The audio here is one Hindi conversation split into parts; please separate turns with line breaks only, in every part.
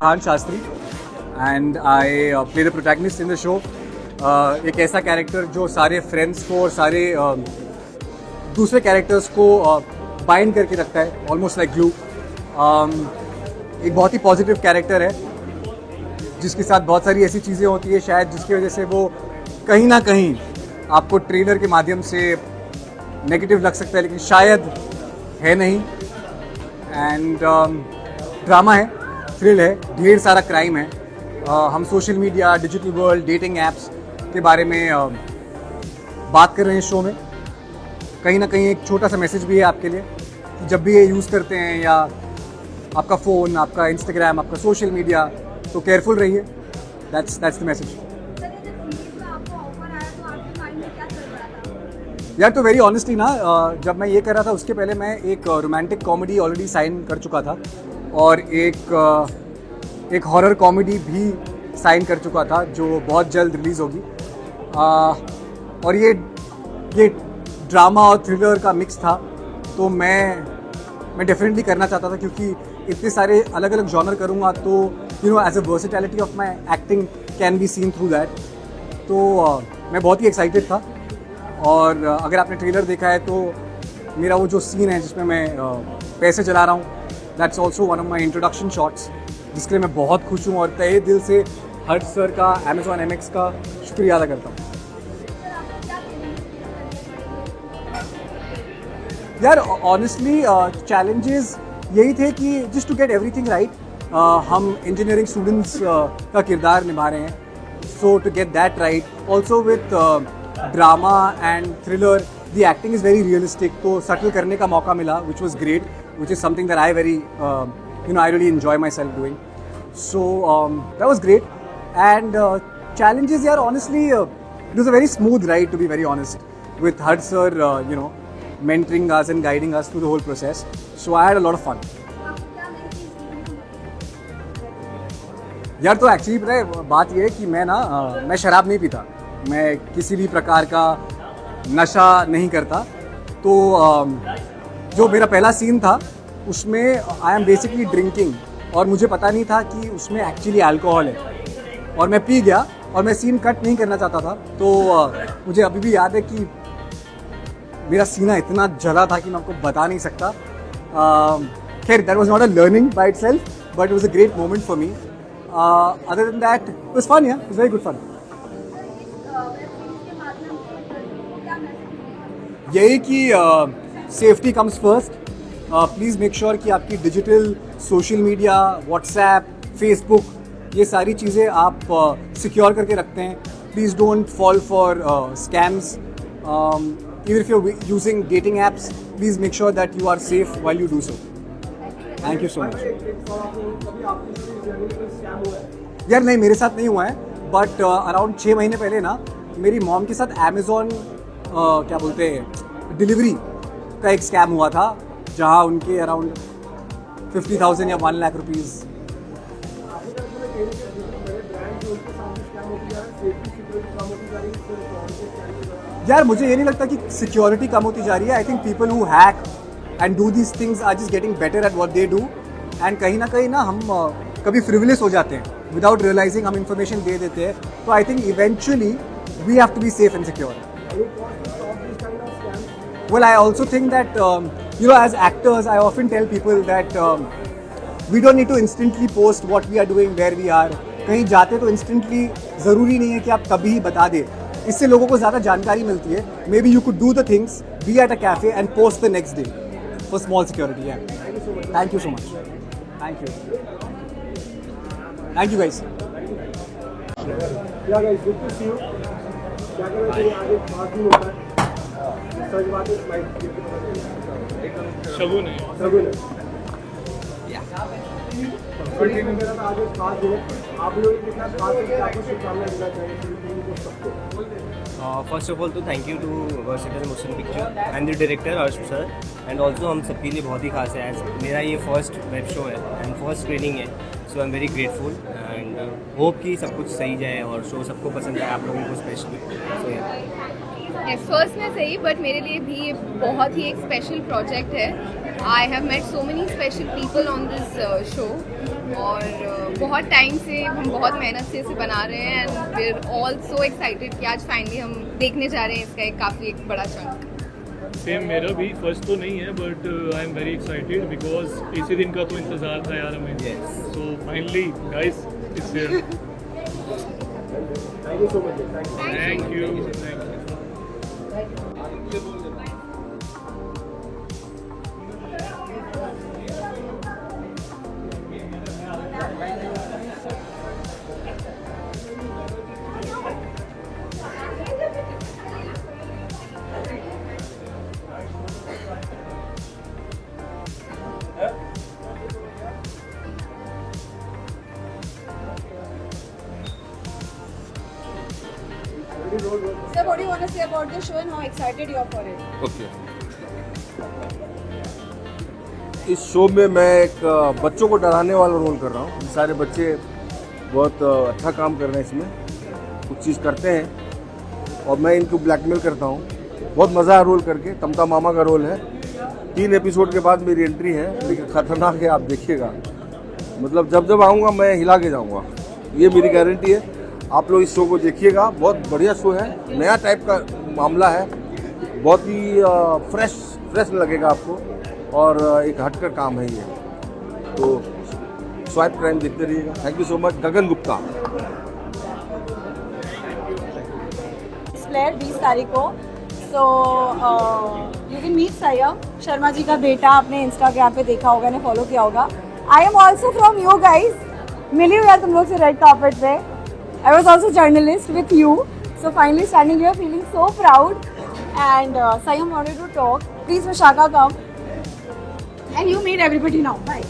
Arhan Shastri and I play the protagonist in the show. एक ऐसा कैरेक्टर जो सारे फ्रेंड्स को और सारे दूसरे कैरेक्टर्स को बाइंड करके रखता है, ऑलमोस्ट लाइक ग्लू. एक बहुत ही पॉजिटिव कैरेक्टर है जिसके साथ बहुत सारी ऐसी चीज़ें होती है शायद जिसकी वजह से वो कहीं ना कहीं आपको ट्रेलर के माध्यम से नेगेटिव लग सकता है, लेकिन शायद है नहीं. एंड ड्रामा है, थ्रिल है, ढेर सारा क्राइम है. हम social media, digital world, dating apps के बारे में बात कर रहे हैं शो में, कहीं ना कहीं एक छोटा सा मैसेज भी है आपके लिए कि जब भी ये यूज़ करते हैं या आपका फ़ोन, आपका इंस्टाग्राम, आपका सोशल मीडिया, तो केयरफुल रहिए. That's the message. यार तो वेरी ऑनेस्टली ना, जब मैं ये कर रहा था उसके पहले मैं एक रोमांटिक कॉमेडी ऑलरेडी साइन कर चुका था और एक हॉरर कॉमेडी भी साइन कर चुका था जो बहुत जल्द रिलीज़ होगी. और ये ड्रामा और थ्रिलर का मिक्स था, तो मैं डेफिनेटली करना चाहता था क्योंकि इतने सारे अलग अलग जॉनर करूँगा तो you know as a versatility of my acting can be seen through that. तो मैं बहुत ही एक्साइटेड था. और अगर आपने ट्रेलर देखा है तो मेरा वो जो सीन है जिसमें मैं पैसे चला रहा हूँ, that's also one of my introduction shots, जिसके लिए मैं बहुत खुश हूँ और तहे दिल से हर्ष सर का, Amazon MX का शुक्रिया अदा करता हूँ. यार ऑनेस्टली चैलेंजेस यही थे कि just to get everything right. हम इंजीनियरिंग स्टूडेंट्स का किरदार निभा रहे हैं, so to get that right also with drama and thriller, the acting is very realistic, तो सटल करने का मौका मिला which was great, which is something that I very you know I really enjoy myself doing. So that was great. And challenges, यार honestly it was a very smooth ride, to be very honest, with Harsh sir you know mentoring us and guiding us through the whole process, so I had a lot of fun. यार तो एक्चुअली पता है बात ये है कि मैं शराब नहीं पीता, मैं किसी भी प्रकार का नशा नहीं करता. तो जो मेरा पहला सीन था उसमें आई एम बेसिकली ड्रिंकिंग और मुझे पता नहीं था कि उसमें एक्चुअली अल्कोहल है और मैं पी गया और मैं सीन कट नहीं करना चाहता था. तो मुझे अभी भी याद है कि मेरा सीना इतना जला था कि मैं आपको बता नहीं सकता. खैर that was not a learning by itself but it was a great moment for me. Other than that it was fun. It was very good fun. यही कि safety comes first. Please make sure कि आपकी digital social media, WhatsApp, Facebook, ये सारी चीज़ें आप सिक्योर करके रखते हैं. Please don't fall for scams. Even if you are using dating apps, please make sure that you are safe while you do so. Thank you so much. यार नहीं, मेरे साथ नहीं हुआ है, बट अराउंड 6 महीने पहले ना मेरी मॉम के साथ Amazon क्या बोलते हैं डिलीवरी का एक स्कैम हुआ था, जहाँ उनके अराउंड 50,000 या 1 लाख रुपीज़. यार मुझे ये नहीं लगता कि सिक्योरिटी कम होती जा रही है. I think people who hack and do these things are just getting better at what they do. And कहीं ना हम कभी फ्रिवलेस हो जाते हैं विदाउट रियलाइजिंग. हम इंफॉर्मेशन दे देते हैं. तो I think eventually we have to be safe and secure. Well, I also think that you know, as actors, I often tell people that we don't need to instantly post what we are doing, where we are. कहीं जाते तो instantly ज़रूरी नहीं है कि आप तभी बता दें. इससे लोगों को ज़्यादा जानकारी मिलती है. Maybe you could do the things, be at a cafe and post the next day for small security. Yeah. Thank you so much. Thank you. Thank you guys.
Yeah guys, good to see you. क्या करना चाहिए आगे 5 दिन होता है. सच बात है,
शगुन है.
मेरा था आज एक खास दिन है. आप लोगों ने कितना खास है कि आपको शुभकामनाएं देना चाहिए सबको.
फर्स्ट ऑफ ऑल तो thank you to versatile motion picture and the director Harsh sir. And also हम सबके लिए बहुत ही खास है, एज मेरा ये फर्स्ट वेब शो है एंड फर्स्ट स्क्रीनिंग है. So I am very grateful and hope कि सब कुछ सही जाए और शो सबको पसंद आए, आप लोगों को स्पेशली. सो
फर्स्ट में सही, बट मेरे लिए भी ये बहुत ही एक स्पेशल प्रोजेक्ट है. I have met so many special people on this show और बहुत टाइम से हम बहुत मेहनत से इसे बना रहे हैं and we are all so excited कि आज फाइनली हम देखने जा रहे हैं इसका एक काफ़ी बड़ा चंक.
सेम मेरा भी फर्स्ट तो नहीं है but I am very excited because इसी दिन का तो इंतज़ार था यार हमें. So finally guys it's here.
Thank you so much.
Thank you.
Sir, what do you want to say about the show and how excited you are for it?
Okay इस शो में मैं एक बच्चों को डराने वाला रोल कर रहा हूँ। सारे बच्चे बहुत अच्छा काम कर रहे हैं इसमें, कुछ चीज़ करते हैं और मैं इनको ब्लैकमेल करता हूँ। बहुत मज़ा है रोल करके। तमता मामा का रोल है। 3 एपिसोड के बाद मेरी एंट्री है, लेकिन खतरनाक है, आप देखिएगा। मतलब जब जब आऊँगा मैं हिला के जाऊँगा, ये मेरी गारंटी है। आप लोग इस शो को देखिएगा, बहुत बढ़िया शो है, नया टाइप का मामला है, बहुत ही फ्रेश लगेगा आपको और एक हटकर काम है ये। तो स्वाइप क्राइम देखते रहिएगा। Thank you so much. Gagan Gupta.
Player 20 तारीख को। So you can meet Sayam Sharma ji का बेटा, आपने इंस्टाग्राम पे देखा होगा, ने फॉलो किया होगा। I am also from you guys, मिली हुई है तुम लोग से रेड कार्पेट पे। I was also journalist with you, so finally standing here feeling so proud. And Sayam wanted to talk. Please, Vishaka, come. And you meet everybody now. Bye.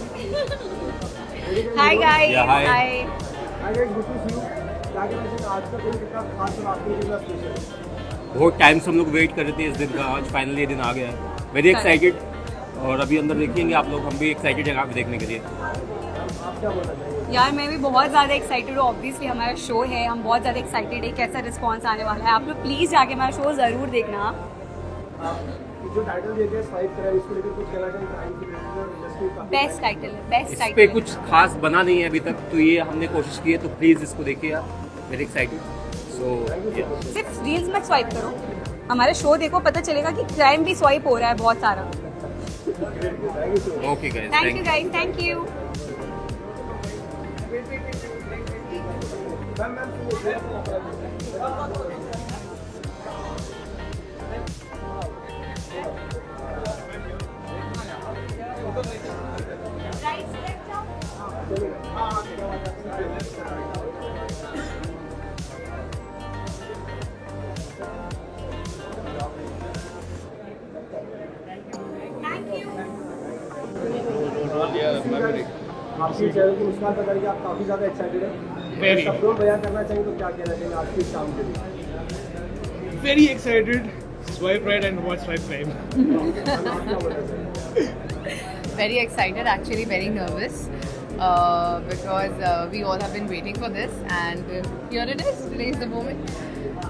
Hi guys.
Yeah, hi.
Hi.
Hi guys, good to see you. क्या कहना चाहिए आज का दिन कितना खास और आपके लिए कितना स्पेशल है?
बहुत टाइम से हम लोग वेट कर रहे थे इस दिन का, आज फाइनली ये दिन आ गया है। Very excited. और अभी अंदर देखेंगे आप लोग, हम भी एक्साइटेड हैं आप देखने के लिए।
आप क्या बोलना चाहिए?
यार मैं भी बहुत ज़्यादा एक्साइटेड हूँ। ऑब्वियसली हमारा शो है, हम बहुत ज़्यादा एक्साइटेड है कैसा रिस्पांस आने वाला है। आप लोग प्लीज़ जाके हमारा शो ज़रूर देखना।
जो टाइटल दिए गए स्वाइप क्राइम, इसको लेकर कुछ कहना चाहिए? क्राइम की इंडस्ट्री का
बेस्ट टाइटल है, बेस्ट
इस
टाइटल।
पे कुछ खास बना नहीं है अभी तक, तो ये हमने कोशिश की है, तो प्लीज़ इसको देखिए आप। Very excited. सो
सिर्फ रील्स मत स्वाइप करो, हमारे शो देखो, पता चलेगा कि क्राइम भी स्वाइप हो रहा है बहुत सारा।
Okay guys,
thank you guys, thank you.
आपके चैनल की मुस्कान बता रही है, आप काफ़ी ज़्यादा एक्साइटेड हैं।
Very.
शब्दों में बयान करना चाहिए तो क्या कहना चाहिए आज की शाम के लिए?
Very excited. Swipe right and watch Swipe Crime.
आप क्या बोलना चाहिए?
Very excited, actually very nervous. Because we all have been waiting for this, and here it is. Today is the moment.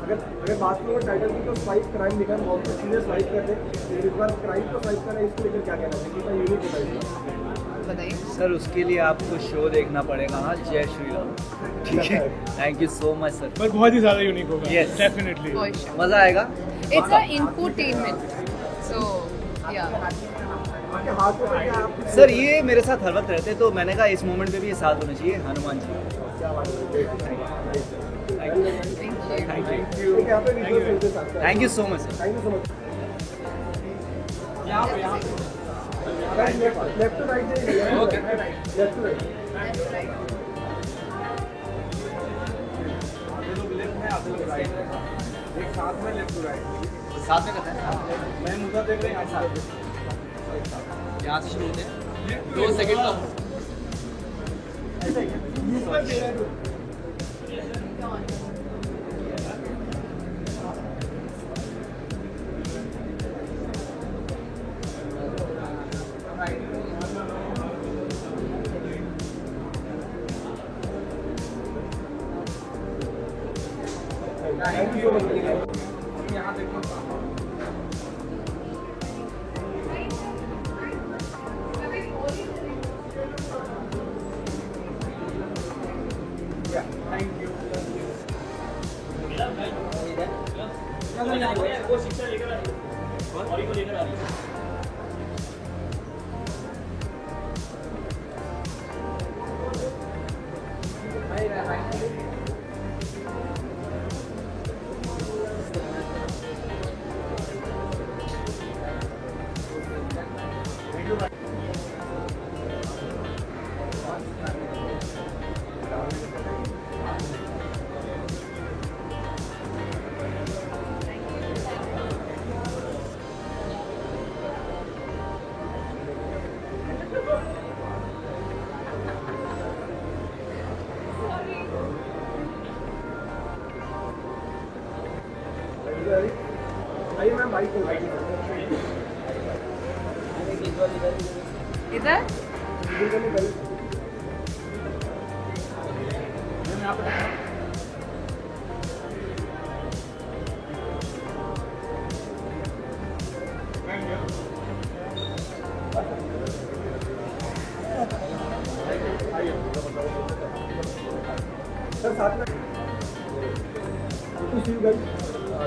अगर बात करो टाइटल की, तो स्वाइप क्राइम लिखा है, बहुत सीरियस स्वाइप करते हैं। इस बार क्राइम को स्वाइप करना है, इसको लेकर क्या कहना चाहिए? कितना यूनिक होता है इसका?
बताइए।
सर उसके लिए आपको शो देखना पड़ेगा। हाँ, जय श्री राम। ठीक है, thank you so much sir.
पर बहुत ही ज़्यादा यूनिक होगा।
Yes.
Definitely.
For sure.
मज़ा आएगा।
It's an infotainment. So yeah.
आपके हाथों में क्या आप
सर ये मेरे साथ हर वक्त रहते हैं, तो मैंने कहा इस मोमेंट पे भी ये साथ होना चाहिए। हनुमान जी,
क्या बात है?
Thank you.
थैंक यू,
ठीक है, यहाँ पे visuals मिलते हैं साथ में।
Thank you so much sir.
Thank you so much. Left to right जाइए। Okay, left to right. एक साथ में लेफ्ट टू राइट।
साथ में करते हैं।
मैं मुद्दा देख रहे हैं साथ में।
यहाँ से शुरू होते हैं। 2 सेकंड का।
Thank you so much.
इधर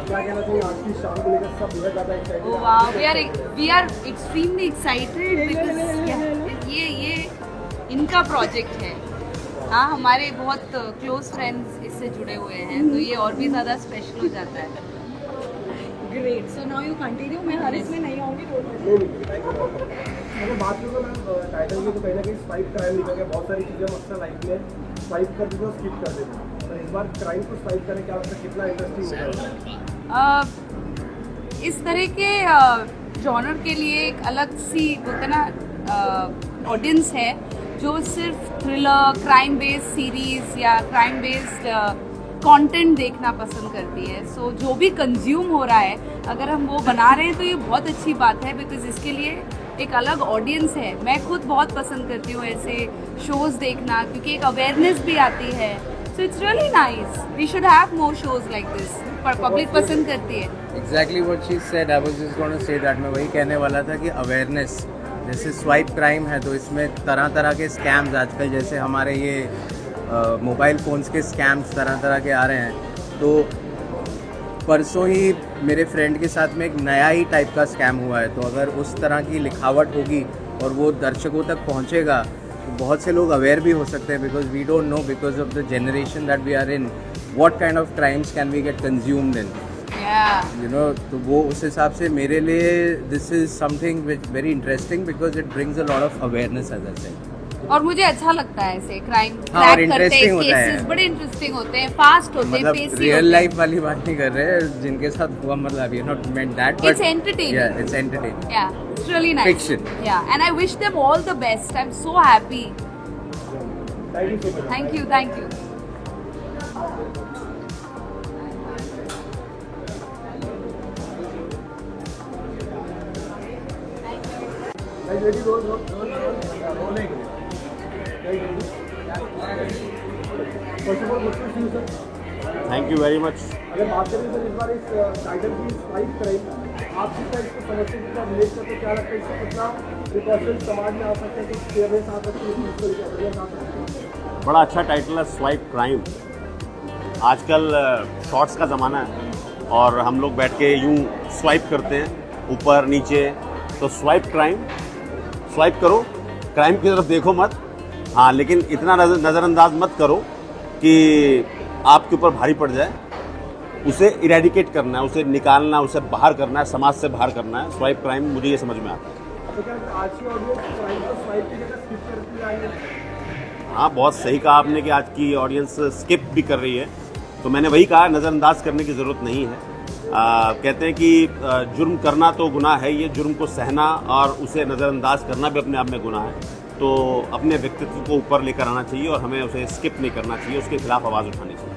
क्या कहना चाहिए आज की शाम को लेकर सब बहुत ज़्यादा excited
Oh wow, we are extremely excited because ये इनका प्रोजेक्ट है. हाँ, हमारे बहुत क्लोज फ्रेंड्स इससे जुड़े हुए हैं, तो ये और भी ज़्यादा स्पेशल हो जाता है. Great. So now you continue. मैं हर इसमें नहीं आऊँगी.
अगर बात करूँ मैम टाइटल की, तो कहीं ना कहीं स्वाइप क्राइम लिखा गया. बहुत सारी चीज़ें हम अक्सर लाइफ में स्वाइप कर देते और स्किप कर देते हैं. तो इस बार क्राइम को स्वाइप करने क्या लगता है कितना इंटरेस्टिंग होगा?
इस तरह के जॉनर के लिए एक अलग सी होता ना ऑडियंस है जो सिर्फ थ्रिलर, क्राइम बेस्ड सीरीज या क्राइम बेस्ड कंटेंट देखना पसंद करती है. सो जो भी कंज्यूम हो रहा है, अगर हम वो बना रहे हैं तो ये बहुत अच्छी बात है, बिकॉज इसके लिए एक अलग ऑडियंस है. मैं खुद बहुत पसंद करती हूँ ऐसे शोज देखना, क्योंकि एक अवेयरनेस भी आती है. So it's really nice. We should have more shows like this. पर पब्लिक पसंद करती है.
Exactly what she said. I was just going to say that. मैं वही कहने वाला था कि अवेयरनेस, जैसे स्वाइप क्राइम है तो इसमें तरह तरह के स्कैम्स आजकल, जैसे हमारे ये मोबाइल फ़ोन्स के स्कैम्स तरह तरह के आ रहे हैं. तो परसों ही मेरे फ्रेंड के साथ में एक नया ही टाइप का स्कैम हुआ है. तो अगर उस तरह की लिखावट होगी और वो दर्शकों तक पहुंचेगा तो बहुत से लोग अवेयर भी हो सकते हैं, because we don't know, because of the generation that we are in, what kind of crimes can we get consumed in, you know. तो वो उस हिसाब से मेरे लिए this is something which very interesting, because it brings a lot of awareness as I said.
और मुझे अच्छा लगता है ऐसे क्राइम
हाँ, और
क्रैक करते
interesting
हैं.
होता है.
केसेस बड़े इंटरेस्टिंग होते हैं, फास्ट होते हैं,
मतलब
पेसी
रियल
होते
लाइफ वाली बात नहीं कर रहे हैं जिनके साथ हुआ, मतलब you not meant that, but
It's entertaining.
Yeah, it's entertaining.
Yeah, it's really nice.
Fiction.
Yeah, and I wish them all the best. I'm so happy. Thank you, thank you.
Thank you very much. अगर बात करें सर इस बार इस टाइटल की स्वाइप क्राइम, आप जिस टाइप को समझते हैं, कितना रिलेट करते, क्या लगता है इससे कितना प्रिकॉशन समाज में आ सकता है, कुछ फेयरनेस आ सकती है, इस चीज़ को लेकर अवेयरनेस आ सकती है?
बड़ा अच्छा टाइटल है स्वाइप क्राइम. आजकल शॉर्ट्स का ज़माना है और हम लोग बैठ के यूं स्वाइप करते हैं ऊपर नीचे. तो स्वाइप क्राइम, स्वाइप करो, क्राइम की तरफ देखो मत. हाँ, लेकिन इतना नज़रअंदाज मत करो कि आपके ऊपर भारी पड़ जाए. उसे इरेडिकेट करना है, उसे निकालना, उसे बाहर करना है, समाज से बाहर करना है. स्वाइप क्राइम मुझे ये समझ में आता है.
तो क्या आज की ऑडियंस क्राइम को स्वाइप की जगह स्किप करती आई है?
हाँ, बहुत सही कहा आपने कि आज की ऑडियंस स्किप भी कर रही है. तो मैंने वही कहा, नज़रअंदाज करने की ज़रूरत नहीं है. कहते हैं कि जुर्म करना तो गुनाह है, ये जुर्म को सहना और उसे नज़रअंदाज करना भी अपने आप में गुनाह है. तो अपने व्यक्तित्व को ऊपर लेकर आना चाहिए और हमें उसे स्किप नहीं करना चाहिए, उसके खिलाफ आवाज़ उठानी चाहिए.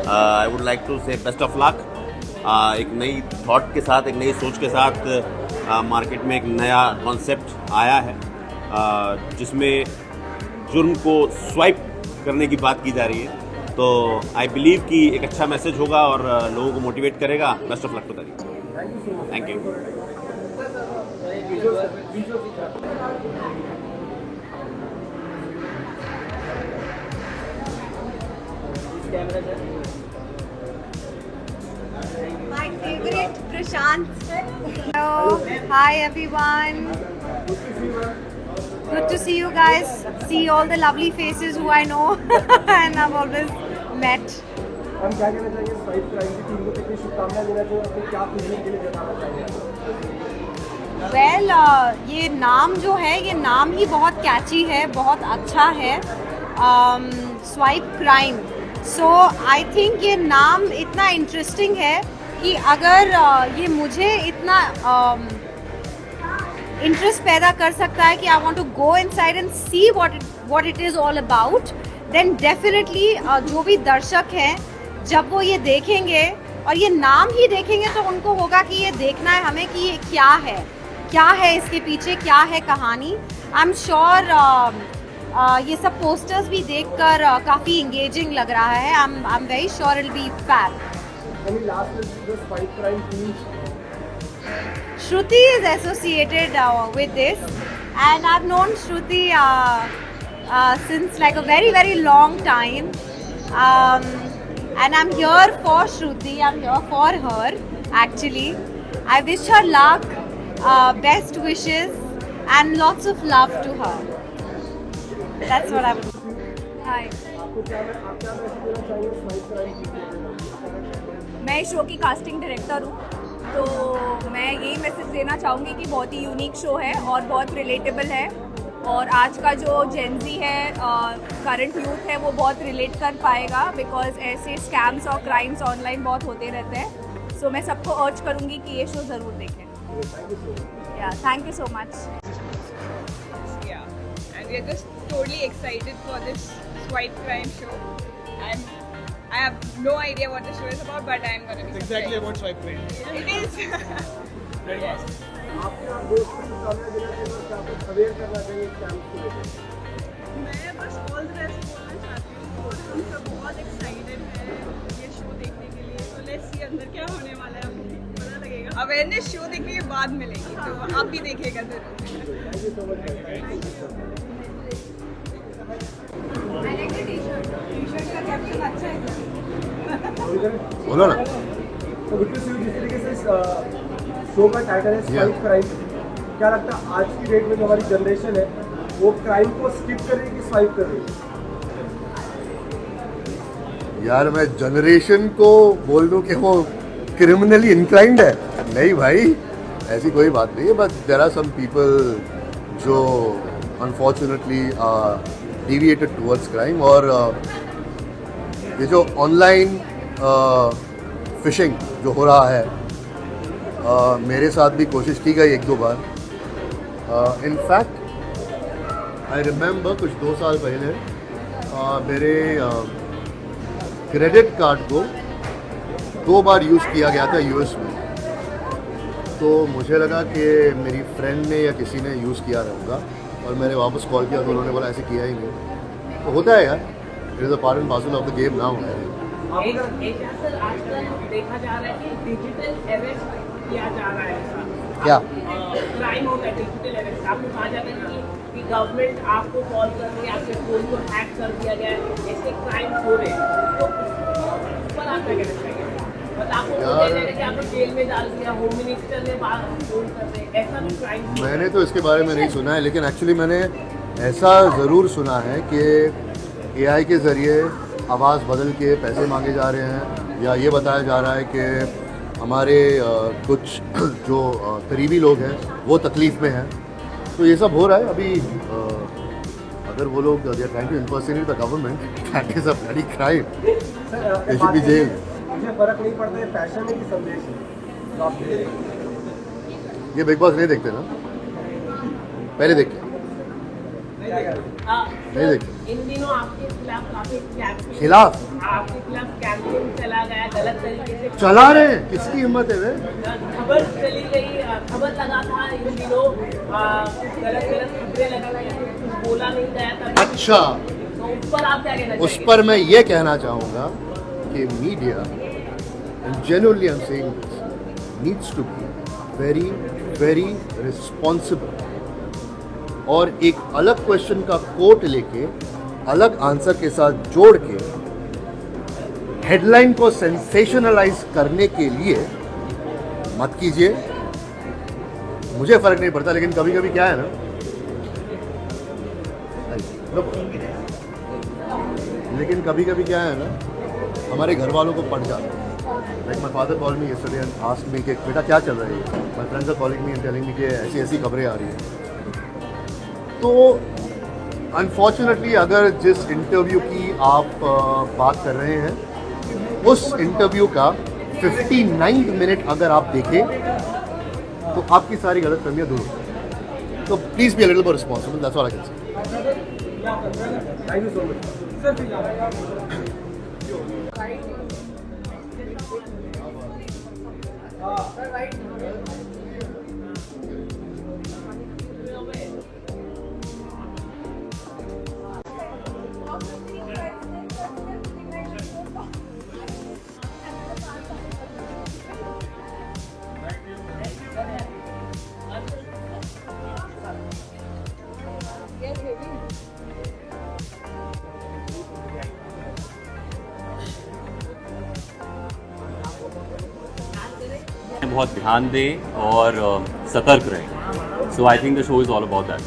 आई वुड लाइक टू से बेस्ट ऑफ लक. एक नई थॉट के साथ, एक नई सोच के साथ मार्केट में एक नया कॉन्सेप्ट आया है जिसमें जुर्म को स्वाइप करने की बात की जा रही है. तो आई बिलीव कि एक अच्छा मैसेज होगा और लोगों को मोटिवेट करेगा. Best of luck to that. Thank you.
My favorite, Prashant. Hello, hi everyone. Good to see you guys. See all the lovely faces who I know and I've always met.
हम क्या कहना चाहिए स्वाइप क्राइम की टीम को, कितनी शुभकामनाएं देना चाहिए, अपने क्या खुशी के लिए जताना चाहिए?
वेल ये नाम जो है, ये नाम ही बहुत कैची है, बहुत अच्छा है. Swipe crime. So I think ये नाम इतना इंटरेस्टिंग है कि अगर ये मुझे इतना इंटरेस्ट पैदा कर सकता है कि I want to go inside and see what it is all about, then definitely जो भी दर्शक हैं
जब वो ये देखेंगे और ये नाम ही देखेंगे तो उनको होगा कि ये देखना है हमें कि ये क्या है इसके पीछे, क्या है कहानी। आई एम श्योर ये सब पोस्टर्स भी देखकर काफ़ी इंगेजिंग लग रहा है। आई am very sure it be fan. Shruti is associated with this, and I've known Shruti since like a very long time, and I'm here for Shruti. I'm here for her actually. I wish her luck, best wishes, and lots of love to her. That's what I would. Hi. मैं इस शो की कास्टिंग डायरेक्टर हूँ, तो मैं यही मैसेज देना चाहूँगी कि बहुत ही यूनिक शो है और बहुत रिलेटेबल है, और आज का जो जेनजी है, करंट यूथ है, वो बहुत रिलेट कर पाएगा, बिकॉज ऐसे स्कैम्स और क्राइम्स ऑनलाइन बहुत होते रहते हैं। सो मैं सबको अर्ज करूँगी कि ये शो ज़रूर देखें। या thank you so much.
And we are just totally excited for this swipe crime show. And I have no idea what the show is about, but I'm gonna be
Exactly about swipe crime.
It is.
Very fast.
मैं बस all the best बोलना चाहती हूँ। हम सब बहुत excited हैं ये show देखने के लिए। तो let's see अंदर क्या होने वाला है, आपको पता लगेगा। Awareness show देखने के बाद मिलेगी, तो आप भी देखिएगा जरूर।
बोलो ना।
तो गुड टू सी यू। जिस तरीके से शो का टाइटल है स्वाइप क्राइम, क्या लगता है आज की डेट में जो हमारी जनरेशन है वो क्राइम को स्किप कर रही है कि स्वाइप कर रही है?
यार मैं जनरेशन को बोल दूं कि वो क्रिमिनली इंक्लाइंड है, नहीं भाई, ऐसी कोई बात नहीं है। But there are some people जो अनफॉर्चुनेटली डिविएटेड टुवर्ड्स क्राइम, और ये जो ऑनलाइन फिशिंग जो हो रहा है, मेरे साथ भी कोशिश की गई 1-2 बार। इनफैक्ट आई रिमेंबर कुछ 2 साल पहले मेरे क्रेडिट कार्ड को 2 बार यूज़ किया गया था यूएस में। तो मुझे लगा कि मेरी फ्रेंड ने या किसी ने यूज़ किया रहूँगा, और मैंने वापस कॉल किया तो उन्होंने बोला ऐसे किया ही नहीं। तो होता है यार, it is a part and parcel of the game now.
Sir आजकल देखा जा रहा है कि डिजिटल अरेस्ट किया जा रहा है,
क्या
क्राइम होता है डिजिटल अरेस्ट। आपको कहा जाता है कि गवर्नमेंट आपको कॉल कर रही है, आपके फोन को हैक कर दिया गया है, ऐसे क्राइम हो रहे हैं, तो उस पर आप क्या कहना चाहेंगे? मतलब आपको बोल रहे हैं कि आपको जेल में डाल दिया, होम मिनिस्टर ने बात फोन कर रहे हैं, ऐसा भी क्राइम?
मैंने तो इसके बारे में नहीं सुना है, लेकिन एक्चुअली मैंने ऐसा ज़रूर सुना है कि एआई के ज़रिए आवाज़ बदल के पैसे मांगे जा रहे हैं, या ये बताया जा रहा है कि हमारे कुछ जो करीबी लोग हैं वो तकलीफ़ में हैं। तो ये सब हो रहा है अभी। अगर वो लोग they are trying to impersonate the government, that is a bloody crime, they should be jail.
मुझे फर्क नहीं पड़ता है फैशन है कि संदेश है।
ये बिग बॉस नहीं देखते ना? पहले देखते नहीं देखते।
इन दिनों आपके खिलाफ काफी
खिलाफ
आपके खिलाफ कैंपेन चला गया, गलत तरीके से
चला रहे हैं, किसकी हिम्मत है वे?
खबर चली गई, खबर लगा था इन दिनों, गलत खबरें लगाई, कुछ बोला नहीं गया था।
अच्छा,
तो उस पर आप क्या कहना
उस पर मैं ये कहना चाहूँगा कि media, genuinely I'm saying this, needs to be very responsible, और एक अलग क्वेश्चन का कोट लेके अलग आंसर के साथ जोड़ के हेडलाइन को सेंसेशनलाइज करने के लिए मत कीजिए। मुझे फर्क नहीं पड़ता, लेकिन कभी कभी क्या है ना, लेकिन कभी कभी क्या है ना, हमारे घर वालों को पड़ जाता है। Like my father call me yesterday and asked me कि बेटा क्या चल रहा है, my friends are calling me and telling me कि ऐसी ऐसी खबरें आ रही हैं। तो अनफॉर्चुनेटली अगर जिस इंटरव्यू की आप बात कर रहे हैं, उस इंटरव्यू का 59 मिनट अगर आप देखें तो आपकी सारी गलतफहमियां दूर हो। तो please be a little more responsible, that's all I can say.
Thank you so much.
बहुत ध्यान दें और सतर्क रहें. So I think the show is all about that.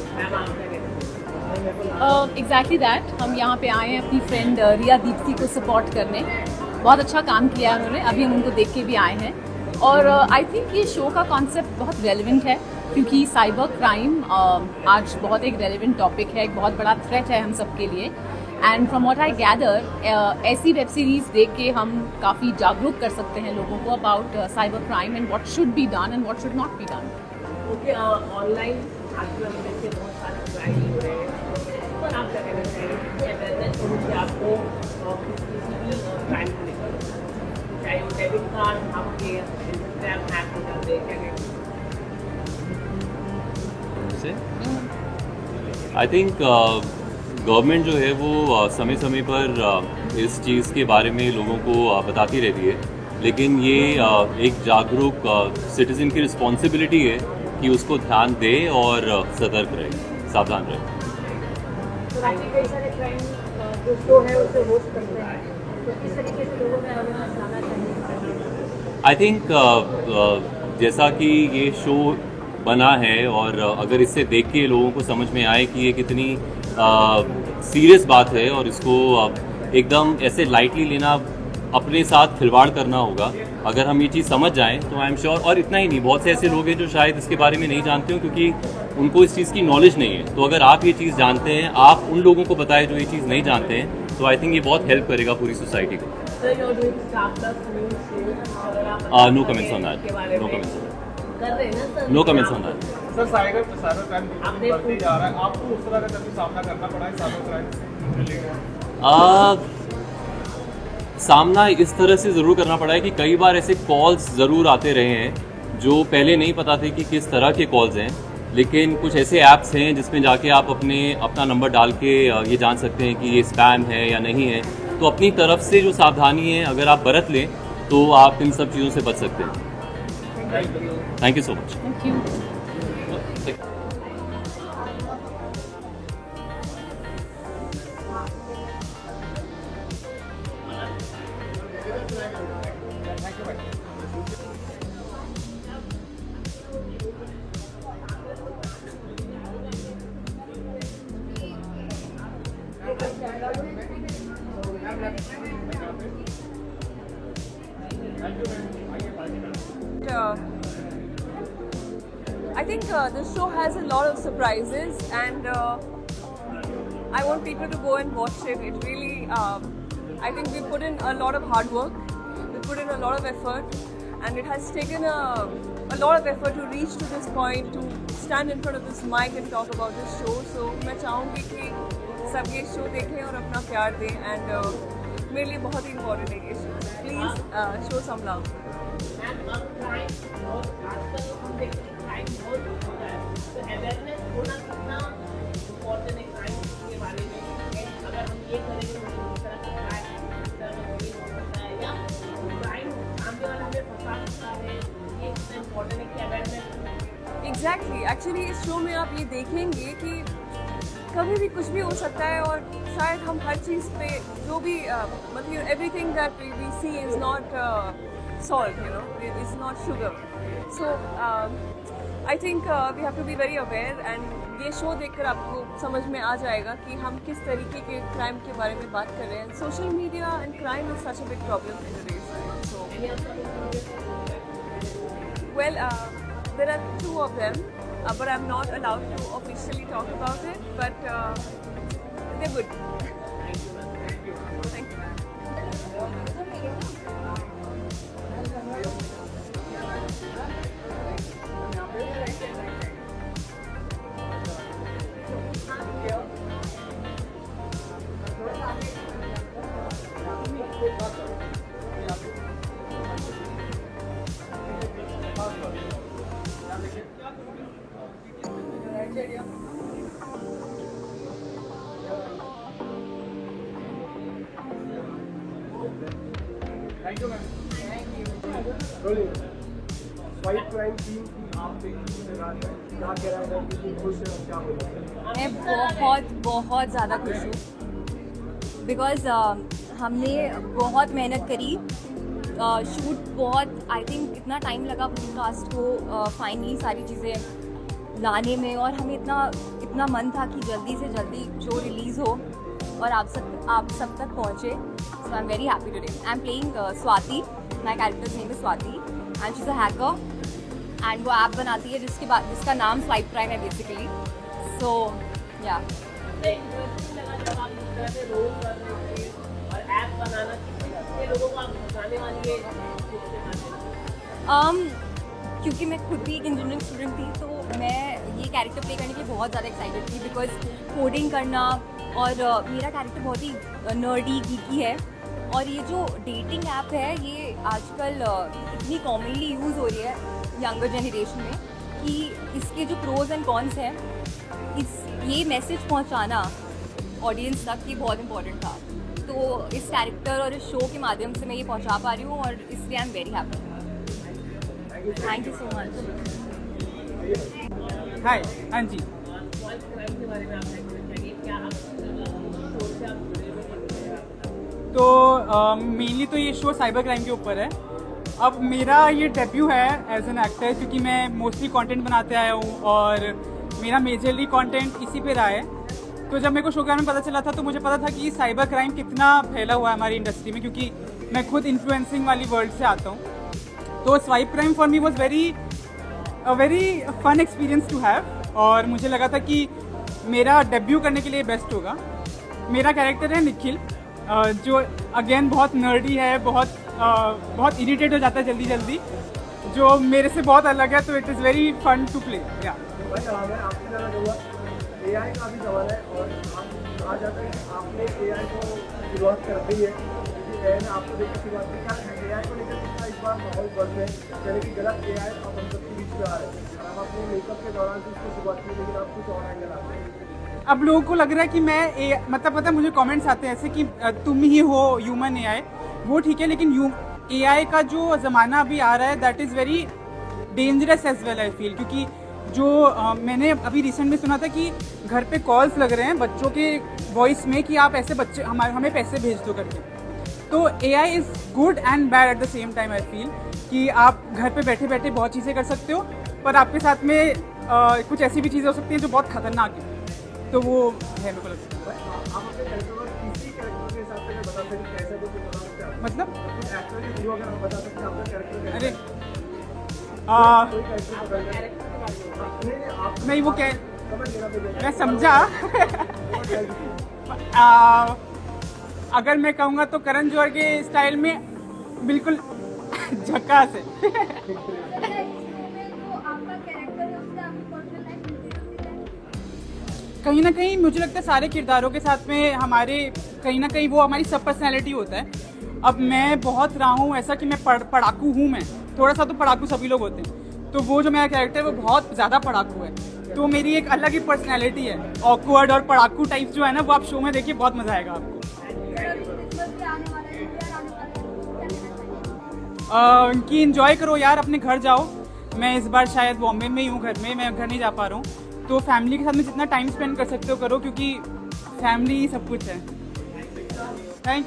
Exactly that. हम यहाँ पे आए हैं अपनी फ्रेंड रिया दीप्ति को सपोर्ट करने. बहुत अच्छा काम किया है उन्होंने. अभी हम उनको देख के भी आए हैं और आई थिंक ये शो का कॉन्सेप्ट बहुत रेलिवेंट है क्योंकि साइबर क्राइम आज बहुत एक रेलिवेंट टॉपिक है, एक बहुत बड़ा थ्रेट है हम सब के लिए. And from what I gather ऐसी वेब सीरीज देख के हम काफ़ी जागरूक कर सकते हैं लोगों को about cyber crime and what should be done and what should not be done.
Okay, online आजकल हम देखते हैं बहुत सारे क्राइम हो रहे हैं. पर आप क्या कहना चाहेंगे कि अवेयरनेस होनी चाहिए आपको किसी भी क्राइम को लेकर, चाहे वो डेबिट कार्ड आपके इंस्टाग्राम हैक हो जाते हैं, क्या कहेंगे?
आई थिंक गवर्नमेंट जो है वो समय समय पर इस चीज़ के बारे में लोगों को बताती रहती है, लेकिन ये एक जागरूक सिटीजन की रिस्पॉन्सिबिलिटी है कि उसको ध्यान दे और सतर्क रहे, सावधान रहे.
तो राज्य कई सारे क्राइम जो शो है उसे होस्ट करते हैं, तो किस तरीके से लोगों में अवेयरनेस लाना चाहिए?
आई थिंक जैसा कि ये शो बना है और अगर इससे देख के लोगों को समझ में आए कि ये कितनी सीरियस बात है और इसको एकदम ऐसे लाइटली लेना, अपने साथ खिलवाड़ करना होगा. अगर हम ये चीज़ समझ जाएं तो आई एम श्योर. और इतना ही नहीं, बहुत से ऐसे लोग हैं जो शायद इसके बारे में नहीं जानते हो क्योंकि उनको इस चीज़ की नॉलेज नहीं है. तो अगर आप ये चीज़ जानते हैं, आप उन लोगों को बताएं जो ये चीज़ नहीं जानते हैं, तो आई थिंक ये बहुत हेल्प करेगा पूरी सोसाइटी को. No comments on that. No comments on
कर रहे हैं ना sir?
No comments on that.
Sir cyber crime बढ़ते जा रहा है, आपको उस तरह का कभी सामना करना पड़ा है साइबर क्राइम से रिलेटेड?
सामना इस तरह से ज़रूर करना पड़ा है कि कई बार ऐसे कॉल्स ज़रूर आते रहे हैं जो पहले नहीं पता थे कि किस तरह के कॉल्स हैं, लेकिन कुछ ऐसे ऐप्स हैं जिसमें जाके आप अपना नंबर डाल के ये जान सकते हैं कि ये स्पैम है या नहीं है. तो अपनी तरफ से जो सावधानी है अगर आप बरत लें तो आप इन सब चीज़ों से बच सकते हैं. Thank you so much.
Thank you.
I think this show has a lot of surprises, and I want people to go and watch it. It really, I think we put in a lot of hard work, we put in a lot of effort, and it has taken a lot of effort to reach to this point, to stand in front of this mic and talk about this show. So मैं चाहूँगी कि सब ये शो देखें और अपना प्यार दें, and मेरे लिए बहुत ही इम्पोर्टेंट है ये show. Please show some love.
Awareness होना कितना इम्पोर्टेंट है क्राइम के बारे में. अगर हम ये करेंगे तो इस तरह से क्राइम हो सकता है या क्राइम सामने वाला हमें फंसा सकता है. ये कितना इम्पोर्टेंट है कि अवेयरनेस.
एग्जैक्टली. एक्चुअली इस शो में आप ये देखेंगे कि कभी भी कुछ भी हो सकता है और शायद हम हर चीज़ पे जो भी मतलब everything that we see is not salt, you know, it's not sugar. So I think we have to be very aware, and ये शो देखकर आपको समझ में आ जाएगा कि हम किस तरीके के क्राइम के बारे में बात कर रहे हैं. Social media and crime is such a big problem in today's time. So well, there are 2 of them, but I'm not allowed to officially talk about it, but they're good. Thank you.
Thank you ma'am. Swipe crime team की आप क्या कह रहा है कि खुश है, क्या बोला?
मैं बहुत ज़्यादा खुश हूँ बिकॉज़ हमने बहुत मेहनत करी
शूट बहुत आई थिंक इतना टाइम लगा पूरी कास्ट को फाइनली सारी चीज़ें लाने में, और हमें इतना मन था कि जल्दी से जल्दी शो रिलीज़ हो और आप सब तक पहुँचे. So I am very happy today. I am playing Swati. My character's name is Swati and she is a hacker and वो ऐप बनाती है जिसका नाम स्वाइप क्राइम है बेसिकली. सो या क्योंकि मैं खुद भी एक इंजीनियरिंग स्टूडेंट थी, तो मैं ये कैरेक्टर प्ले करने के लिए बहुत ज़्यादा एक्साइटेड थी बिकॉज कोडिंग करना, और मेरा कैरेक्टर बहुत ही नर्डी गीकी है. और ये जो डेटिंग ऐप है ये आजकल इतनी कॉमनली यूज़ हो रही है यंगर जनरेशन में कि इसके जो प्रोज एंड कॉन्स हैं, ये मैसेज पहुंचाना ऑडियंस तक ये बहुत इम्पोर्टेंट था. तो इस कैरेक्टर और इस शो के माध्यम से मैं ये पहुंचा पा रही हूँ और इसलिए I am very happy. Thank you so much.
Hi. हाँ जी. तो मेनली तो ये शो साइबर क्राइम के ऊपर है. अब मेरा ये डेब्यू है एज एन एक्टर, क्योंकि मैं मोस्टली कंटेंट बनाते आया हूँ और मेरा मेजरली कंटेंट इसी पे रहा है. तो जब मेरे को शो के बारे में पता चला था तो मुझे पता था कि साइबर क्राइम कितना फैला हुआ है हमारी इंडस्ट्री में, क्योंकि मैं खुद इन्फ्लुएंसिंग वाली वर्ल्ड से आता हूँ. तो swipe crime for me was very fun experience to have, और मुझे लगा था कि मेरा डेब्यू करने के लिए बेस्ट होगा. मेरा कैरेक्टर है निखिल, जो अगेन बहुत नर्डी है, बहुत इरिटेट हो जाता है जल्दी, जो मेरे से बहुत अलग है. तो it is very fun to play. या
AI का भी जमाना है और कहा जाता है कि आपने AI को शुरुआत कर दी है, क्योंकि AI ने आपको देखकर शुरुआत की. क्या AI को लेकर कितना इस बार माहौल बन है, यानी कि गलत AI अब हम सबके बीच में आ रहे हैं. हम अपने मेकअप के दौरान से इसको शुरुआत की, लेकिन आप कुछ और एंगल आते हैं.
अब लोगों को लग रहा है कि मैं मतलब पता है, मुझे कमेंट्स आते हैं ऐसे कि तुम ही हो ह्यूमन AI. वो ठीक है, लेकिन AI का जो ज़माना अभी आ रहा है that is very dangerous as well I feel. क्योंकि जो मैंने अभी रिसेंट में सुना था कि घर पे कॉल्स लग रहे हैं बच्चों के वॉइस में कि आप ऐसे बच्चे हमें पैसे भेज दो करके. तो AI is good and bad at the same time I feel, कि आप घर पे बैठे बैठे बहुत चीज़ें कर सकते हो, पर आपके साथ में कुछ ऐसी भी चीज़ें हो सकती हैं जो बहुत खतरनाक है. तो वो है मेरे को लगता है.
आप अपने कैरेक्टर किसी कैरेक्टर के हिसाब से बता सकते हैं, कैसे कुछ बता सकते हैं
मतलब
एक्टर के थ्रू अगर हम बता सकते हैं आपका कैरेक्टर.
अरे
कोई कैरेक्टर
नहीं, वो क्या मैं समझा. अगर मैं कहूँगा तो करण जौहर के स्टाइल में बिल्कुल झक्कास है. कहीं ना कहीं मुझे लगता है सारे किरदारों के साथ में हमारे कहीं ना कहीं वो हमारी सब पर्सनैलिटी होता है. अब मैं बहुत रहा हूँ ऐसा कि मैं पढ़ाकू हूँ. मैं थोड़ा सा तो पढ़ाकू सभी लोग होते हैं, तो वो जो मेरा कैरेक्टर है वो बहुत ज़्यादा पढ़ाकू है. तो मेरी एक अलग ही पर्सनैलिटी है, ऑकवर्ड और पढ़ाकू टाइप जो है ना, वो आप शो में देखिए, बहुत मज़ा आएगा आपको. उनकी इंजॉय करो यार, अपने घर जाओ. मैं इस बार शायद बॉम्बे में ही हूँ, घर में, मैं घर नहीं जा पा रहा हूँ. तो फैमिली के साथ में जितना टाइम स्पेंड कर सकते हो करो, क्योंकि फैमिली ही सब कुछ है. थैंक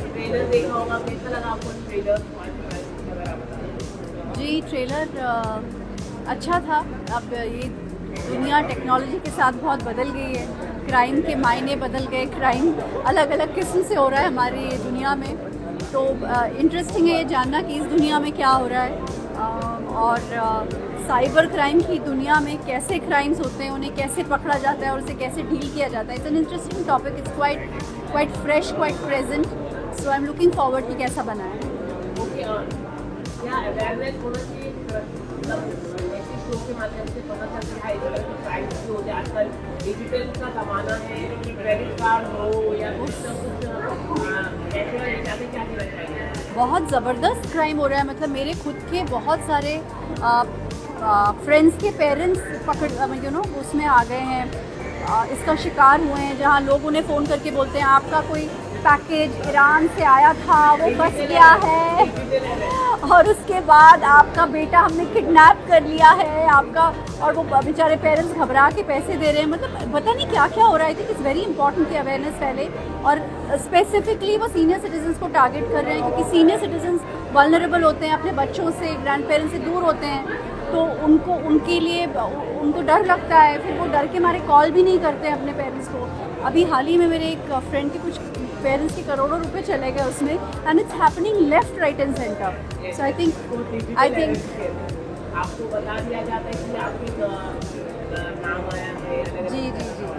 ट्रेलर देखा होगा, कैसा लगा आपको ट्रेलर?
जी ट्रेलर अच्छा था. अब ये दुनिया टेक्नोलॉजी के साथ बहुत बदल गई है, क्राइम के मायने बदल गए, क्राइम अलग अलग किस्म से हो रहा है हमारी दुनिया में. तो इंटरेस्टिंग है ये जानना कि इस दुनिया में क्या हो रहा है, और साइबर क्राइम की दुनिया में कैसे क्राइम्स होते हैं, उन्हें कैसे पकड़ा जाता है और उसे कैसे डील किया जाता है. It's an interesting topic. It's quite fresh, quite present. So I am looking forward कि कैसा बना है.
ओके, क्या अवेयरनेस होना चाहिए, मतलब ऐसी शो के माध्यम से पता चलता है इस तरह की क्राइम जो होते हैं आजकल डिजिटल का ज़माना है, क्रेडिट कार्ड हो या कुछ ना कुछ ऐसे में क्या कहना चाहिए?
बहुत ज़बरदस्त क्राइम हो रहा है। मतलब मेरे खुद के बहुत सारे फ्रेंड्स के पेरेंट्स पकड़ उसमें आ गए हैं, इसका शिकार हुए हैं, जहाँ लोग उन्हें फ़ोन करके बोलते हैं आपका कोई पैकेज ईरान से आया था वो फंस गया है, और उसके बाद आपका बेटा हमने किडनैप कर लिया है आपका, और वो बेचारे पेरेंट्स घबरा के पैसे दे रहे हैं। मतलब पता नहीं क्या क्या हो रहा है। I think it's very important कि अवेयरनेस फैले, और स्पेसिफिकली वो सीनियर सिटीजन्स को टारगेट कर रहे हैं, क्योंकि सीनियर सिटीजन्स वल्नरेबल होते हैं, अपने बच्चों से ग्रैंड पेरेंट्स से दूर होते हैं, तो उनके लिए उनको डर लगता है, फिर वो डर के मारे कॉल भी नहीं करते हैं अपने पेरेंट्स को। अभी हाल ही में मेरे एक फ्रेंड के कुछ पेरेंट्स के करोड़ों रुपए चले गए उसमें, and it's happening left right and centre. So I think
आपको बता दिया जाता है कि आपके नाम आया है।
जी।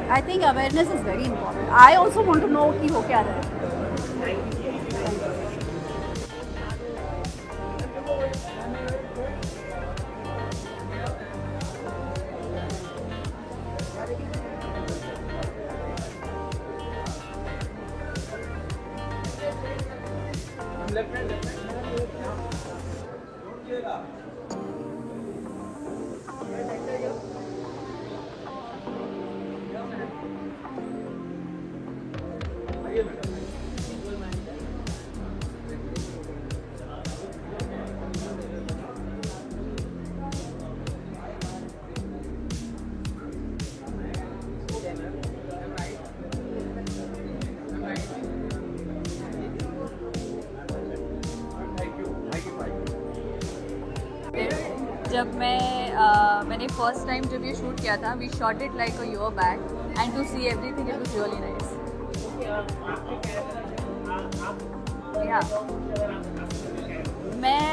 I think awareness is very important. I also want to know कि हो क्या रहा है।
जब मैंने फर्स्ट टाइम जब ये शूट किया था, we shot it like a year back, and to see everything it was really nice. मैं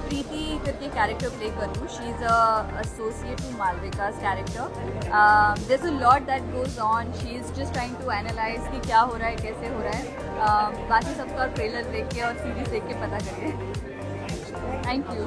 प्रीति करके कैरेक्टर प्ले कर रही हूँ। She is associate to Malvika's character. There is a lot that goes on. She is just trying to analyse कि क्या हो रहा है, कैसे हो रहा है। बाकी सबका ट्रेलर देख के और सीरीज देख के पता करिए। Thank you.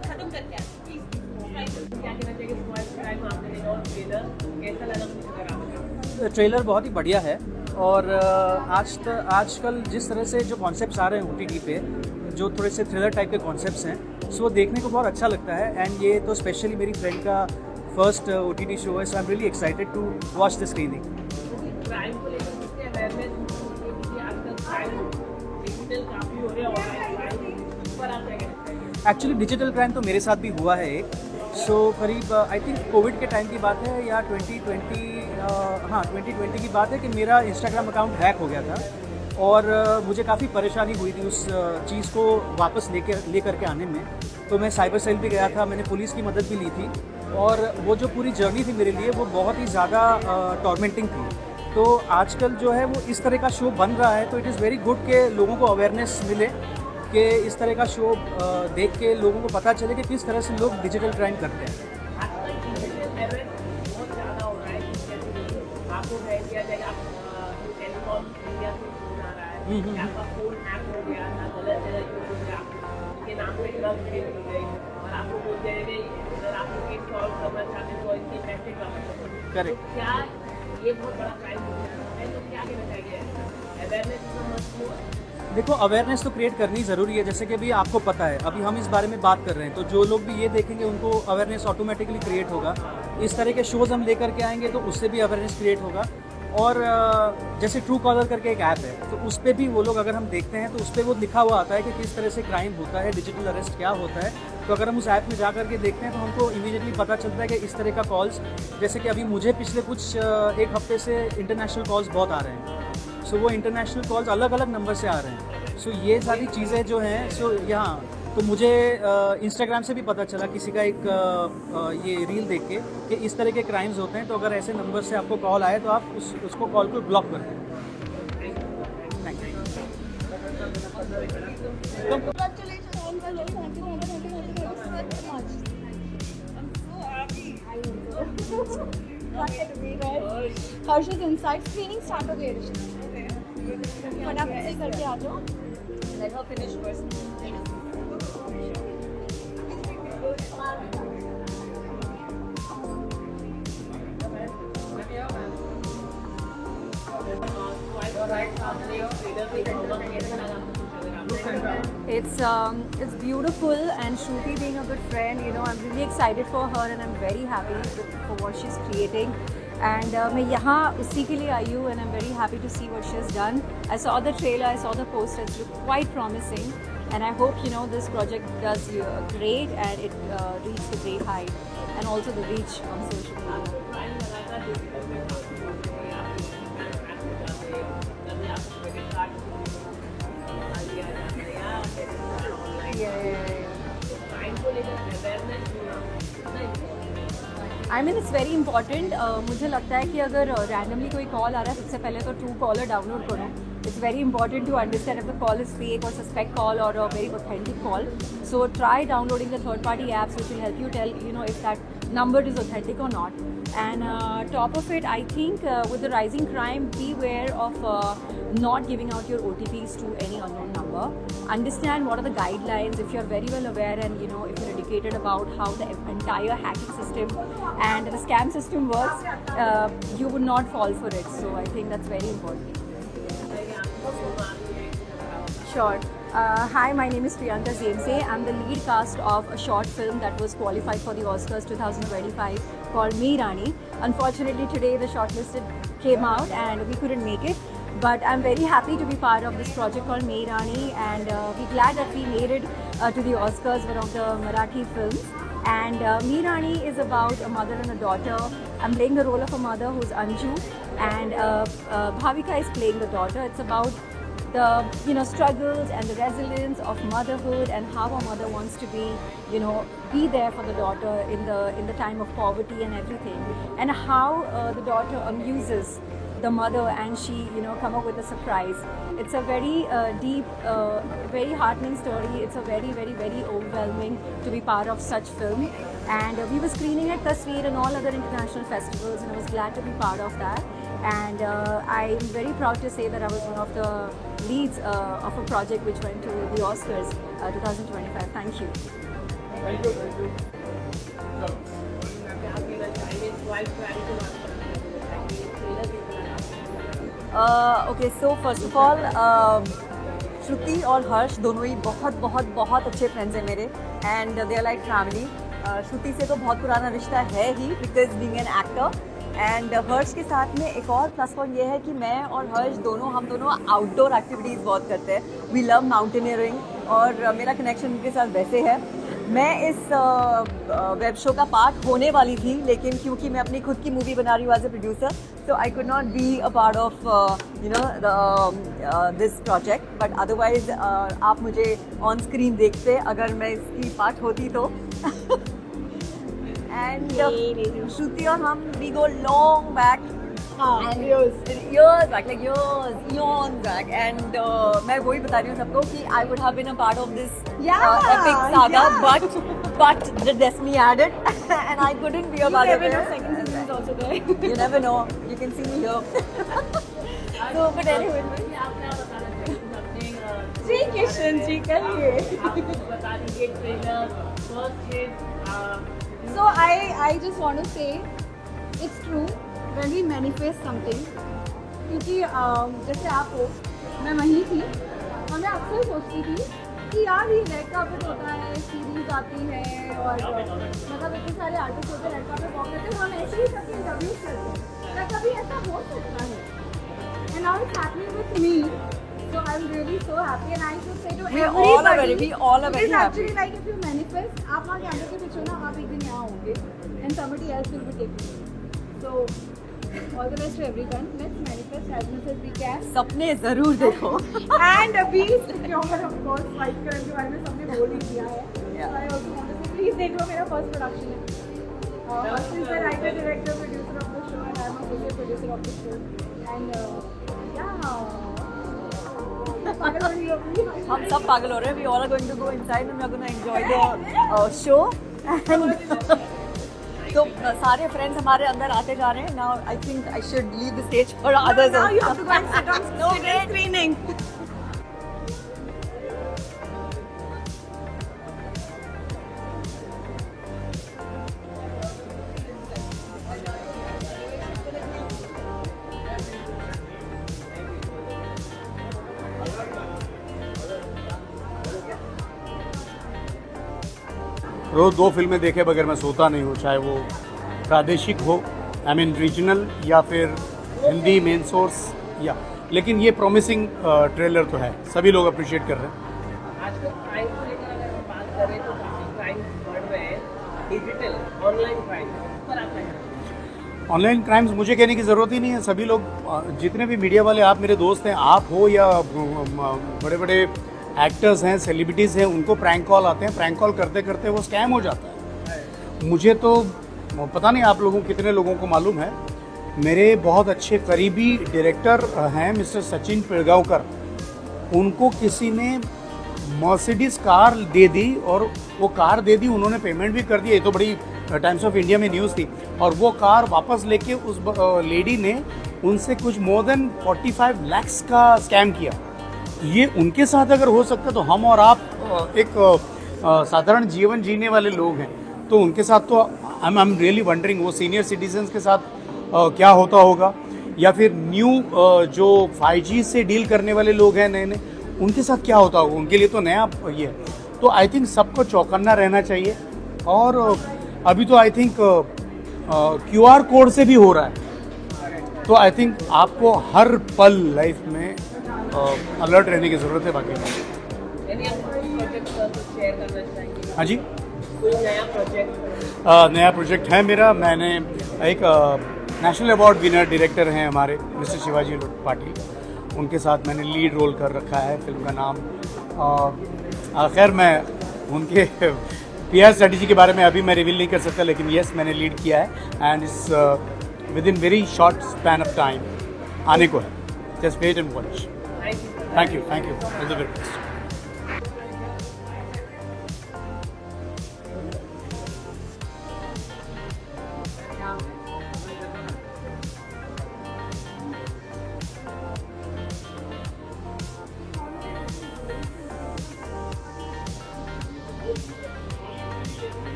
खत्म करके क्या कहना चाहिए क्राइम आपने देखा और ट्रेलर कैसा लगा मुझे?
ट्रेलर बहुत ही बढ़िया है, और आजकल जिस तरह से जो कॉन्सेप्ट्स आ रहे हैं OTT पे, जो थोड़े से थ्रिलर टाइप के कॉन्सेप्ट्स हैं, सो वो देखने को बहुत अच्छा लगता है। एंड ये तो स्पेशली मेरी फ्रेंड का फर्स्ट OTT शो है, so I am really excited to watch the screening.
Crime को लेकर कितने अवेयरनेस आजकल क्राइम डिजिटल काफ़ी हो रहे हैं, ऑनलाइन क्राइम पर आप क्या कहते हैं?
एक्चुअली डिजिटल क्राइम तो मेरे साथ भी हुआ है एक। सो करीब आई थिंक कोविड के टाइम की बात है या 2020 की बात है कि मेरा इंस्टाग्राम अकाउंट हैक हो गया था, और मुझे काफ़ी परेशानी हुई थी उस चीज़ को वापस लेकर के आने में। तो मैं साइबर सेल भी गया था, मैंने पुलिस की मदद भी ली थी, और वो जो पूरी जर्नी थी मेरे लिए वो बहुत ही ज़्यादा टॉर्मेंटिंग थी। तो आजकल जो है वो इस तरह का शो बन रहा है, तो इट इज़ वेरी गुड कि लोगों को अवेयरनेस मिले, कि इस तरह का शो देख के लोगों को पता चले कि किस तरह से लोग डिजिटल क्राइम करते हैं।
करेक्ट। क्या ये बहुत बड़ा क्राइम हो गया है, तो क्या कहना चाहिए? अवेयरनेस
देखो, अवेयरनेस तो क्रिएट करनी ज़रूरी है। जैसे कि अभी आपको पता है, अभी हम इस बारे में बात कर रहे हैं, तो जो लोग भी ये देखेंगे उनको अवेयरनेस ऑटोमेटिकली क्रिएट होगा। इस तरह के शोज़ हम लेकर के आएंगे तो उससे भी अवेयरनेस क्रिएट होगा। और जैसे ट्रू कॉलर करके एक ऐप है, तो उस पर भी वो लोग अगर हम देखते हैं तो उस पर वो लिखा हुआ आता है कि किस तरह से क्राइम होता है, डिजिटल अरेस्ट क्या होता है। तो अगर हम उस ऐप में जा करके देखते हैं तो हमको इमीडिएटली पता चलता है कि इस तरह का कॉल्स, जैसे कि अभी मुझे पिछले कुछ एक हफ्ते से इंटरनेशनल कॉल्स बहुत आ रहे हैं। सो वो इंटरनेशनल कॉल्स अलग अलग नंबर से आ रहे हैं। सो ये सारी चीज़ें जो हैं, सो यहाँ तो मुझे इंस्टाग्राम से भी पता चला किसी का एक ये रील देख के कि इस तरह के क्राइम्स होते हैं। तो अगर ऐसे नंबर से आपको कॉल आए तो आप उसको कॉल को ब्लॉक कर दें। Thank you.
Harshad inside screening start हो गई है फटाफट से करके आ जाओ let her finish first It's beautiful, and Shruti being a good friend, you know, I'm really excited for her and I'm very happy for what she's creating. And मैं यहाँ उसी के लिए आई हूँ and I'm very happy to see what she has done. I saw the trailer, I saw the poster, it's looked quite promising, and I hope, you know, this project does great and it reaches the great height and also the reach on social media. I mean, it's very important. मुझे लगता है कि अगर randomly कोई call आ रहा है सबसे पहले तो Truecaller डाउनलोड करो. It's very important to understand if the call is fake or suspect call or a very authentic call. So try downloading the third-party apps which will help you tell, you know, if that number is authentic or not. And top of it, I think with the rising crime, beware of not giving out your OTPs to any unknown number. Understand what are the guidelines. If you're very well aware and, you know, if you're educated about how the entire hacking system and the scam system works, you would not fall for it. So I think that's very important. Sure. Hi, my name is Priyanka Zemse. I'm the lead cast of a short film that was qualified for the Oscars 2025 called Meerani. Unfortunately, today the shortlisted came out and we couldn't make it. But I'm very happy to be part of this project called Meerani, and we're glad that we made it to the Oscars, one of the Marathi films. And Meerani is about a mother and a daughter. I'm playing the role of a mother who's Anju, and Bhavika is playing the daughter. It's about the, you know, struggles and the resilience of motherhood and how a mother wants to be, you know, be there for the daughter in the time of poverty and everything, and how the daughter amuses the mother and she, you know, come up with a surprise. It's a very deep, very heartening story. It's a very, very, very overwhelming to be part of such film. And we were screening at Tasveer and all other international festivals, and I was glad to be part of that. And I'm very proud to say that I was one of the leads of a project which went to the Oscars 2025. Thank you.
Thank you. Thank you.
Okay so first of all Shruti और हर्ष दोनों ही बहुत बहुत बहुत अच्छे फ्रेंड्स हैं मेरे, and they are like family. Shruti से तो बहुत पुराना रिश्ता है ही because being an actor, and Harsh के साथ में एक और प्लस पॉइंट ये है कि मैं और हर्ष हम दोनों आउटडोर एक्टिविटीज़ बहुत करते हैं. वी लव माउंटेनियरिंग, और मेरा कनेक्शन उनके साथ वैसे है. मैं इस वेब शो का पार्ट होने वाली थी, लेकिन क्योंकि मैं अपनी खुद की मूवी बना रही हूँ as a producer, so I could not be a part of you know this project. But otherwise आप मुझे on screen देखते अगर मैं इसकी पार्ट होती तो. And Shruti और हम we go long back. And years back, like years back. And मैं वही बता रही हूँ सबको कि I would have been a part of this epic saga, but the destiny had it, and I couldn't be a part of it. You never know, second season is also there. You never know. You can see me here. So, but anyway. जी किशन जी कहिए. So I just want to say it's true. When we manifest something, क्योंकि जैसे आप हो, मैं वहीं थी और मैं अक्सर सोचती थी कि यार ये रेड कार्पेट होता है, सीरीज आती है और मतलब इतने सारे आर्टिस्ट होते हैं रेड कार्पेट वॉक करते हैं, हम ऐसे ही सबके इंटरव्यूज करते हैं, क्या कभी ऐसा हो सकता है? And now it's happening with me, so I'm really so happy, and I should say to everybody, we all are very happy. It's actually like if you manifest, आप वहाँ कैमरे के पीछे ना, आप एक दिन यहाँ होंगे, and somebody else will be taking you. So all the best to everyone. Let's manifest as much as we can. सपने जरूर देखो. And be secure, of course. Fight करने के बारे में सबने बोल ही दिया है. So I also want to say, please देखो मेरा first production है. First is the writer, director, producer of the show, and I'm a associate producer of the show. And yeah. हम सब पागल हो रहे हैं. We all are going to go inside and we are going to enjoy the show. And तो सारे फ्रेंड्स हमारे अंदर आते जा रहे हैं. Now I think I should leave the stage for others.
Now you have to go and sit on screening.
रोज़ 2 फिल्में देखे बगैर मैं सोता नहीं हूँ, चाहे वो प्रादेशिक हो, आई मीन रीजनल, या फिर हिंदी मेन सोर्स, या लेकिन ये प्रॉमिसिंग ट्रेलर तो है, सभी लोग अप्रिशिएट कर रहे हैं.
आजकल क्राइम को लेकर अगर हम बात करें तो काफ़ी क्राइम बढ़ रहे हैं, डिजिटल ऑनलाइन क्राइम पर आप क्या कहेंगे?
ऑनलाइन क्राइम्स मुझे कहने की ज़रूरत ही नहीं है. सभी लोग, जितने भी मीडिया वाले, आप मेरे दोस्त हैं, आप हो या बड़े बड़े एक्टर्स हैं, सेलिब्रिटीज़ हैं, उनको प्रैंक कॉल आते हैं. प्रैंक कॉल करते करते वो स्कैम हो जाता है. मुझे तो पता नहीं आप लोगों कितने लोगों को मालूम है, मेरे बहुत अच्छे करीबी डायरेक्टर हैं मिस्टर सचिन पिलगांवकर, उनको किसी ने मर्सिडीज कार दे दी, और वो कार दे दी, उन्होंने पेमेंट भी कर दिया. ये तो बड़ी टाइम्स ऑफ इंडिया में न्यूज़ थी. और वो कार वापस लेके उस लेडी ने उनसे कुछ मोर देन 45 लाख का स्कैम किया. ये उनके साथ अगर हो सकता है तो हम और आप एक साधारण जीवन जीने वाले लोग हैं, तो उनके साथ तो आई एम रियली वंडरिंग वो सीनियर सिटीजन्स के साथ क्या होता होगा, या फिर न्यू जो 5G से डील करने वाले लोग हैं नए नए, उनके साथ क्या होता होगा. उनके लिए तो नया ये है. तो आई थिंक सबको चौकन्ना रहना चाहिए. और अभी तो आई थिंक QR कोड से भी हो रहा है, तो आई थिंक आपको हर पल लाइफ में अलर्ट रहने की ज़रूरत है. बाकी हाँ जी,
कोई नया प्रोजेक्ट?
नया प्रोजेक्ट है मेरा. मैंने एक नेशनल अवार्ड विनर डायरेक्टर हैं हमारे मिस्टर शिवाजी पाटिल, उनके साथ मैंने लीड रोल कर रखा है. फिल्म का नाम खैर मैं उनके PR स्ट्रेटजी के बारे में अभी मैं रिवील नहीं कर सकता, लेकिन येस मैंने लीड किया है and it's within very short span of time आने को है. Just wait and watch. Thank you. All the very best.